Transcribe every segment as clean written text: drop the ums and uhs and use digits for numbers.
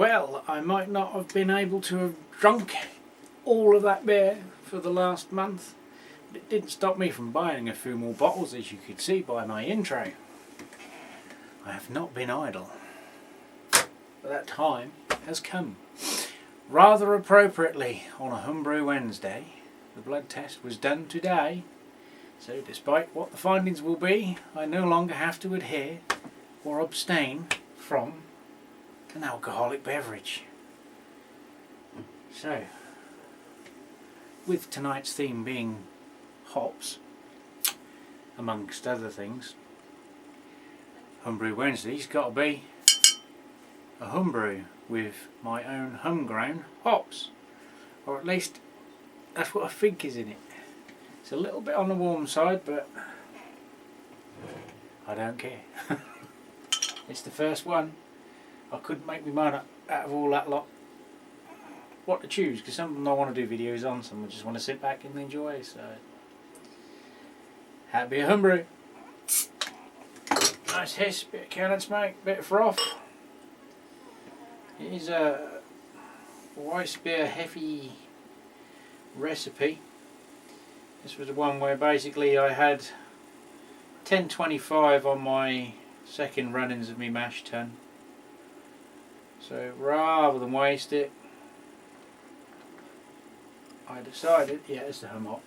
Well, I might not have been able to have drunk all of that beer for the last month, but it didn't stop me from buying a few more bottles, as you could see by my intro. I have not been idle, but that time has come. Rather appropriately, on a Homebrew Wednesday, the blood test was done today, so despite what the findings will be, I no longer have to adhere or abstain from an alcoholic beverage. So, with tonight's theme being hops, amongst other things, Homebrew Wednesday's got to be a homebrew with my own homegrown hops, or at least that's what I think is in it. It's a little bit on the warm side, but I don't care. It's the first one. I couldn't make my mind up out of all that lot what to choose, because some of them I want to do videos on, some I just want to sit back and enjoy, so had to be a homebrew. Nice hiss, bit of can and smoke, bit of froth. It is a rice beer heavy recipe. This was the one where basically I had 1025 on my second run-ins of my mash tun. So rather than waste it, I decided, yeah, it's the home hop,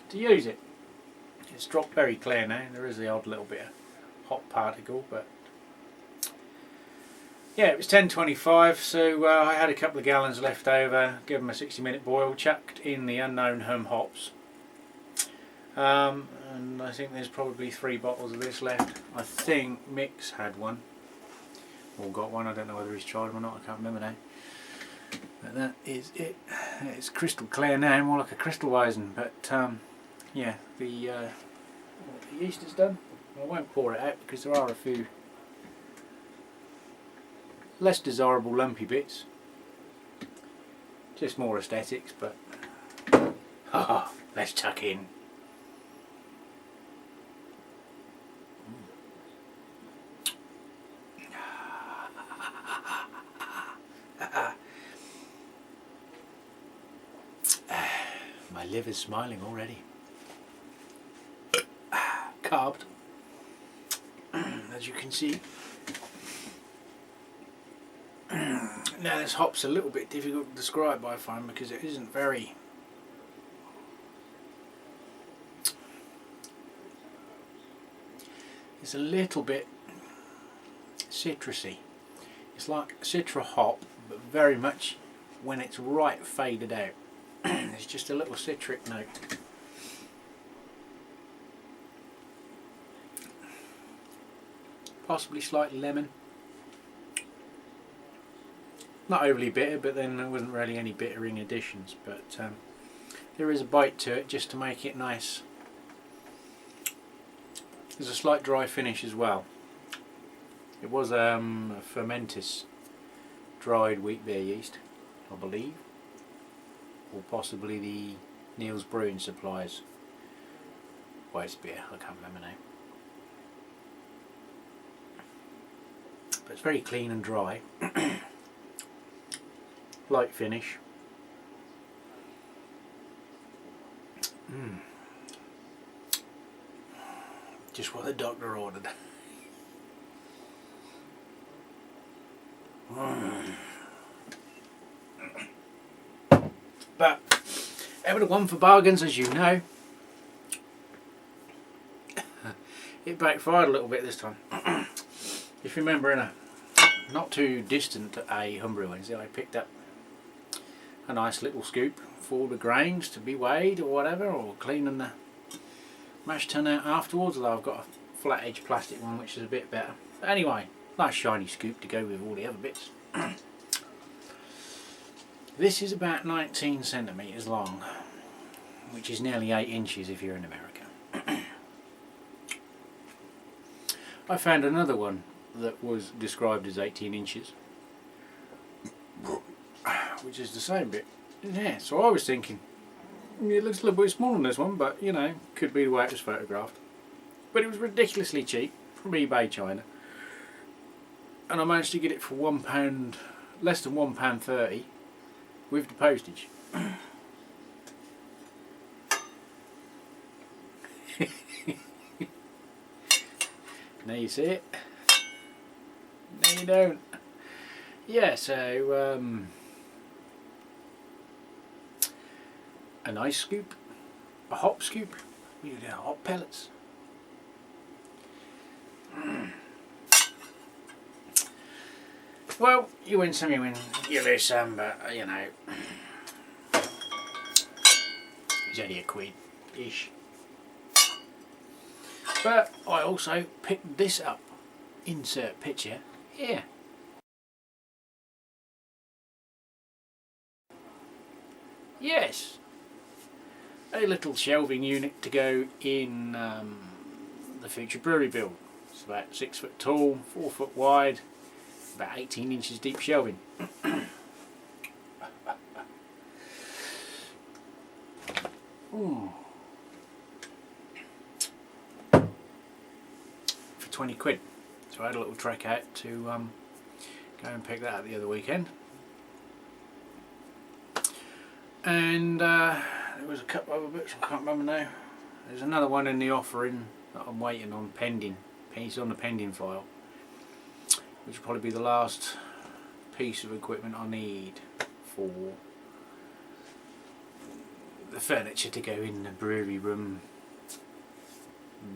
to use it. It's dropped very clear now. There is the odd little bit of hot particle, but yeah, it was 1025, so I had a couple of gallons left over, give them a 60-minute boil, chucked in the unknown home hops, and I think there's probably 3 bottles of this left. I think Mick's had one, or got one. I don't know whether he's tried them or not, I can't remember now. But that is it. It's crystal clear now, more like a crystal Weizen, but yeah, the yeast is done. I won't pour it out because there are a few less desirable lumpy bits, just more aesthetics, but let's tuck in. My liver's smiling already. Carved, as you can see. Now this hop's a little bit difficult to describe, I find, because it isn't very it's a little bit citrusy. It's like citra hop, but very much when it's right faded out. It's just a little citric note. Possibly slightly lemon. Not overly bitter, but then there wasn't really any bittering additions, but there is a bite to it just to make it nice. There's a slight dry finish as well. It was a fermentus dried wheat beer yeast, I believe, or possibly the Neil's Brewing Supplies white beer, I can't remember now. But it's very clean and dry. Light finish. Just what the doctor ordered. But ever the one for bargains, as you know. It backfired a little bit this time. If you remember, in a not too distant Homebrew Wednesday, I picked up a nice little scoop for the grains to be weighed or whatever, or cleaning the mash tun out afterwards, although I've got a flat edge plastic one which is a bit better. But anyway, nice shiny scoop to go with all the other bits. This is about 19 centimetres long, which is nearly 8 inches if you're in America. I found another one that was described as 18 inches, which is the same bit. Yeah, so I was thinking, it looks a little bit smaller than this one, but you know, could be the way it was photographed. But it was ridiculously cheap from eBay China. and I managed to get it for £1, less than £1.30 with the postage. Now you see it. No you don't. Yeah, so an ice scoop, a hop scoop, we do hot pellets. Well, you win some, you lose some, but you know, it's only £1-ish. But I also picked this up. Insert picture here. Yes, a little shelving unit to go in the future brewery build. It's about 6 foot tall, 4 foot wide, about 18 inches deep shelving. Ooh. For 20 quid. So I had a little trek out to go and pick that up the other weekend. And there was a couple of other bits, I can't remember now. There's another one in the offering that I'm waiting on pending. He's on the pending file, which will probably be the last piece of equipment I need for the furniture to go in the brewery room,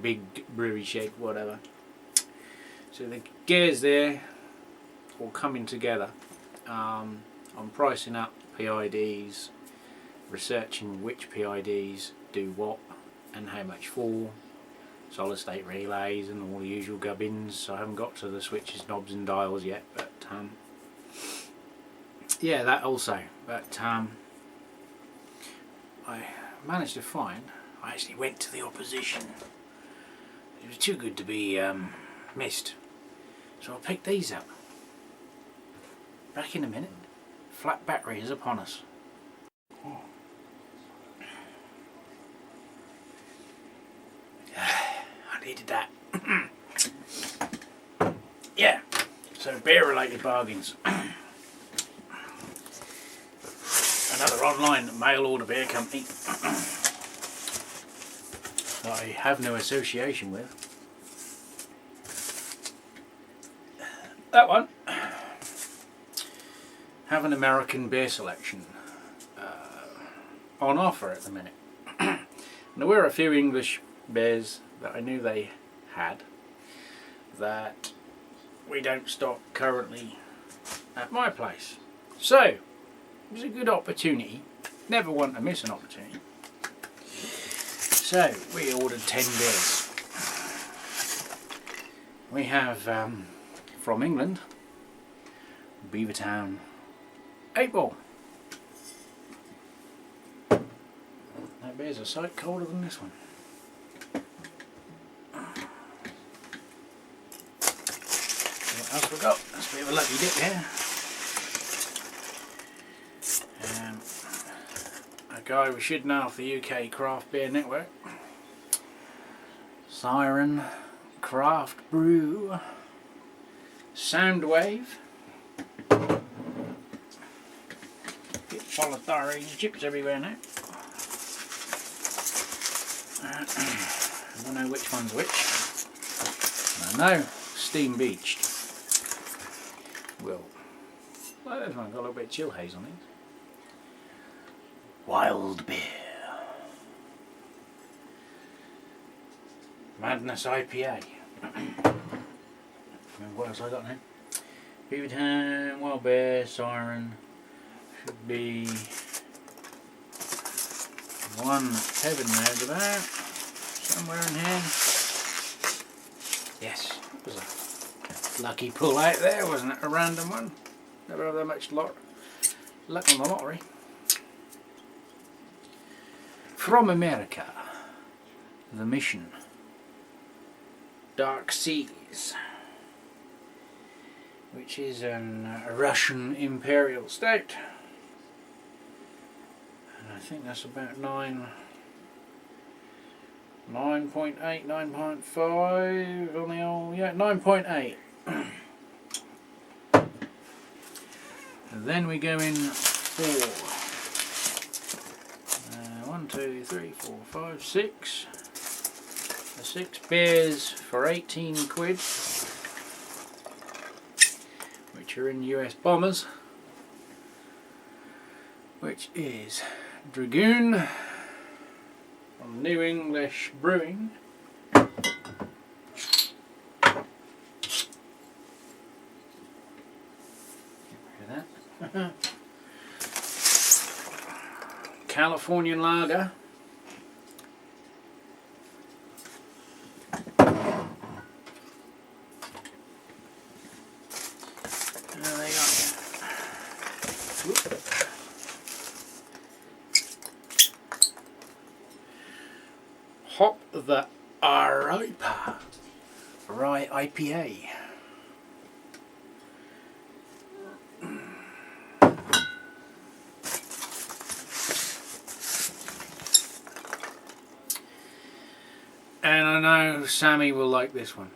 big brewery shed, whatever. So the gear's there, all coming together. I'm pricing up PIDs, researching which PIDs do what and how much for, solid state relays and all the usual gubbins. I haven't got to the switches, knobs and dials yet, but yeah, that also. But I managed to find, I actually went to the opposition. It was too good to be missed. So I picked these up. Back in a minute. Flat battery is upon us. I needed that. Yeah, so beer related bargains. Another online mail order beer company that I have no association with. That one, have an American beer selection on offer at the minute. There were a few English beers that I knew they had that we don't stock currently at my place. So, it was a good opportunity. Never want to miss an opportunity. So, we ordered 10 beers. We have, from England, Beavertown 8-Ball. That beer's a sight colder than this one. What else we got? That's a bit of a lucky dip here. A guy we should know off the UK Craft Beer Network. Siren Craft Brew Soundwave. Bit full of thyroid chips everywhere now. I don't know which one's which. I know Steam Beached. Well, this one got a little bit of chill haze on it. Wild Beer. Madness IPA. What else I got now? Beavertown, Wild Beer, Siren. Should be one Kevin knows about. Somewhere in here. Yes, it was a lucky pull out there, wasn't it? A random one. Never had that much luck on the lottery. From America, The Mission, Dark Seas, which is a Russian Imperial Stout, and I think that's about 9.8, 9.5 on the old, yeah, 9.8. then we go in for 1, 2, 3, 4, 5, 6. The 6 beers for 18 quid, which are in US bombers, which is Dragoon from New English Brewing. Californian Lager. There they go. Hop the Arepa Rye IPA. And I know Sammy will like this one,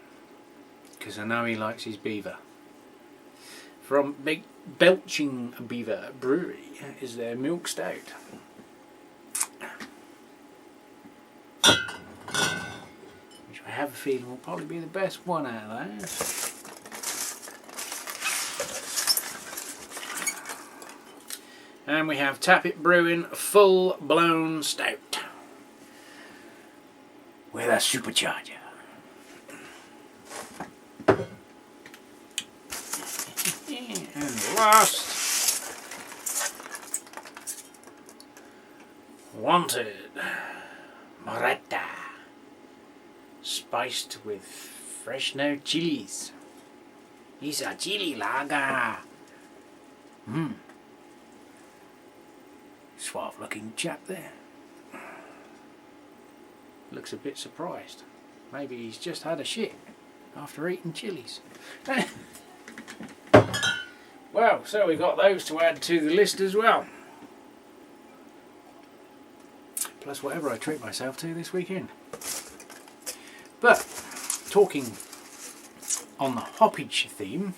because I know he likes his beaver. From Big Belching Beaver Brewery is their milk stout, which I have a feeling will probably be the best one out of those. And we have Tappet Brewing Full Blown Stout with a supercharger. And last, Wanted Moretta, spiced with fresh no chilies. It's a chili lager. Suave looking chap there. Looks a bit surprised. Maybe he's just had a shit after eating chilies. Well, so we've got those to add to the list as well. Plus whatever I treat myself to this weekend. But, talking on the hoppage theme,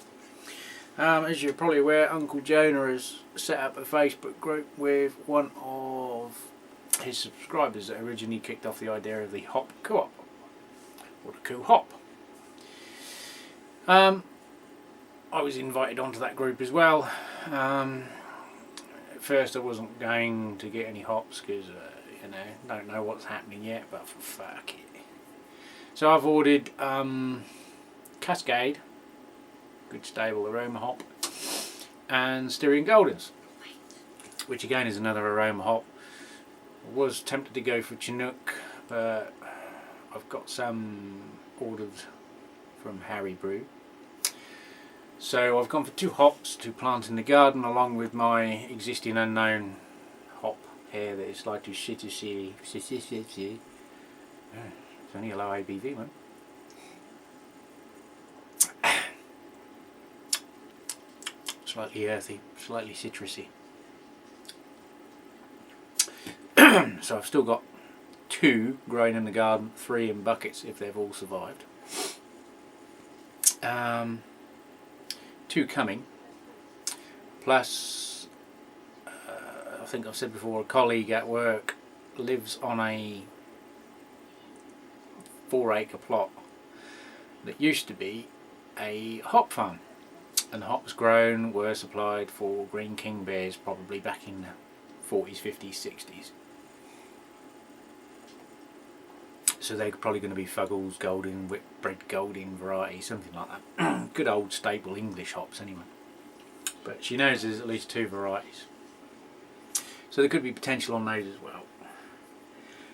as you're probably aware, Uncle Jonah has set up a Facebook group with one of his subscribers that originally kicked off the idea of the hop co-op, or the co-hop. I was invited onto that group as well. At first I wasn't going to get any hops because don't know what's happening yet, but fuck it. So I've ordered Cascade, good stable aroma hop, and Styrian Goldens, which again is another aroma hop. I was tempted to go for Chinook, but I've got some ordered from Harry Brew. So I've gone for 2 hops to plant in the garden, along with my existing unknown hop here that is like to citrusy. It's only a low ABV one. Slightly earthy, slightly citrusy. So I've still got 2 growing in the garden, 3 in buckets if they've all survived. 2 coming, plus I think I've said before, a colleague at work lives on a 4-acre plot that used to be a hop farm, and hops grown were supplied for Green King beers probably back in the 40s, 50s, 60s. So they're probably going to be Fuggles, Golden, Whitbread Golden variety, something like that. Good old staple English hops anyway. But she knows there's at least 2 varieties. So there could be potential on those as well.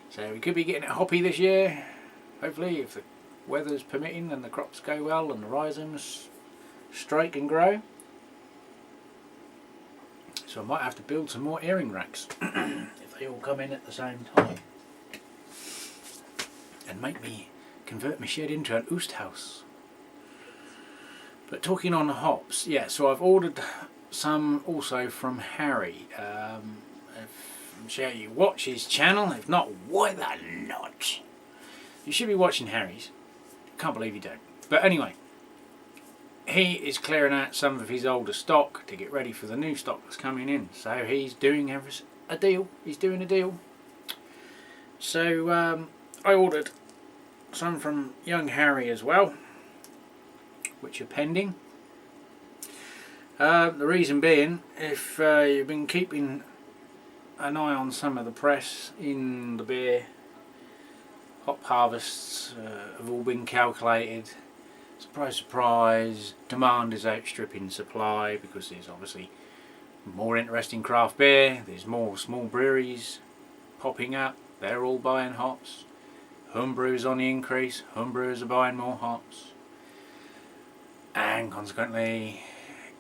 So we could be getting it hoppy this year, hopefully, if the weather's permitting and the crops go well and the rhizomes strike and grow. So I might have to build some more earring racks if they all come in at the same time. And make me convert my shed into an oust house. But talking on the hops, yeah, so I've ordered some also from Harry. I'm sure you watch his channel. If not, why the not? You should be watching Harry's. Can't believe you don't. But anyway, he is clearing out some of his older stock to get ready for the new stock that's coming in. So he's doing a deal. He's doing a deal. So I ordered some from young Harry as well, which are pending. The reason being, if you've been keeping an eye on some of the press in the beer, hop harvests have all been calculated. Surprise, surprise, demand is outstripping supply because there's obviously more interesting craft beer, there's more small breweries popping up, they're all buying hops. Homebrew's on the increase, homebrewers are buying more hops. And consequently,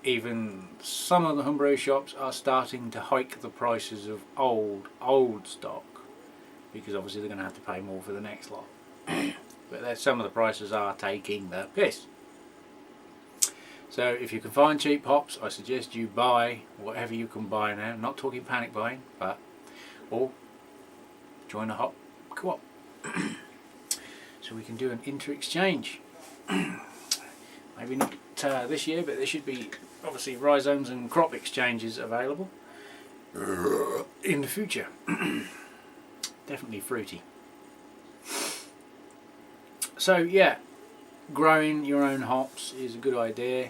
even some of the homebrew shops are starting to hike the prices of old stock, because obviously they're going to have to pay more for the next lot. But some of the prices are taking the piss. So if you can find cheap hops, I suggest you buy whatever you can buy now. I'm not talking panic buying, or join a hop co-op. So we can do an inter-exchange. Maybe not this year, but there should be obviously rhizomes and crop exchanges available in the future. Definitely fruity. So yeah, growing your own hops is a good idea.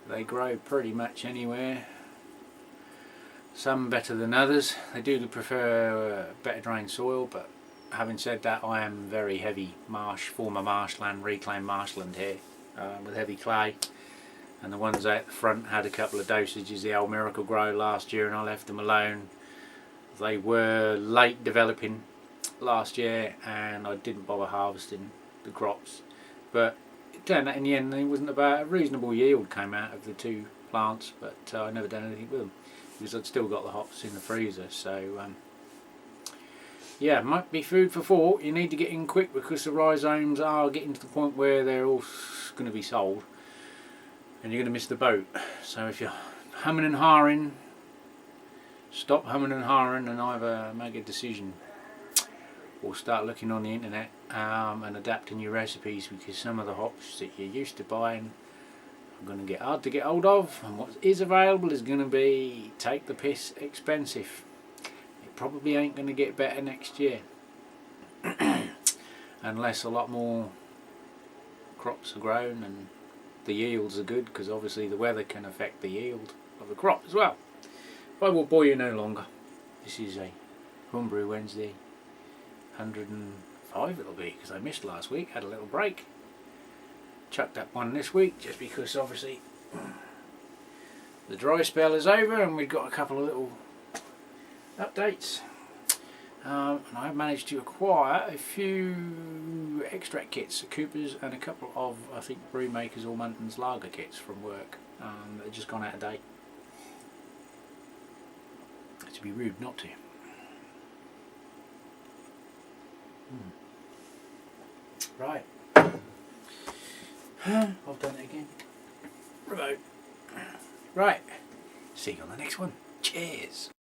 They grow pretty much anywhere. Some better than others. They do prefer better drained soil, but having said that, I am very heavy former marshland, reclaimed marshland here, with heavy clay. And the ones out the front had a couple of dosages the old Miracle Grow last year, and I left them alone. They were late developing last year, and I didn't bother harvesting the crops, but it turned out in the end there wasn't about a reasonable yield came out of the two plants, but I never done anything with them because I'd still got the hops in the freezer. So yeah, might be food for thought. You need to get in quick because the rhizomes are getting to the point where they're all going to be sold and you're going to miss the boat. So if you're humming and hawing, stop humming and hawing and either make a decision or start looking on the internet and adapting your recipes, because some of the hops that you're used to buying are going to get hard to get hold of, and what is available is going to be take the piss expensive. It probably ain't going to get better next year unless a lot more crops are grown and the yields are good, because obviously the weather can affect the yield of the crop as well. I will bore you no longer. This is a Homebrew Wednesday 105 it'll be, because I missed last week, had a little break, chucked up one this week just because obviously the dry spell is over and we've got a couple of little updates, and I've managed to acquire a few extract kits, Coopers, and a couple of I think Brewmakers or Muntons lager kits from work that have just gone out of date. It'd be rude not to. Right. I've done it again. Remote. Right. See you on the next one. Cheers.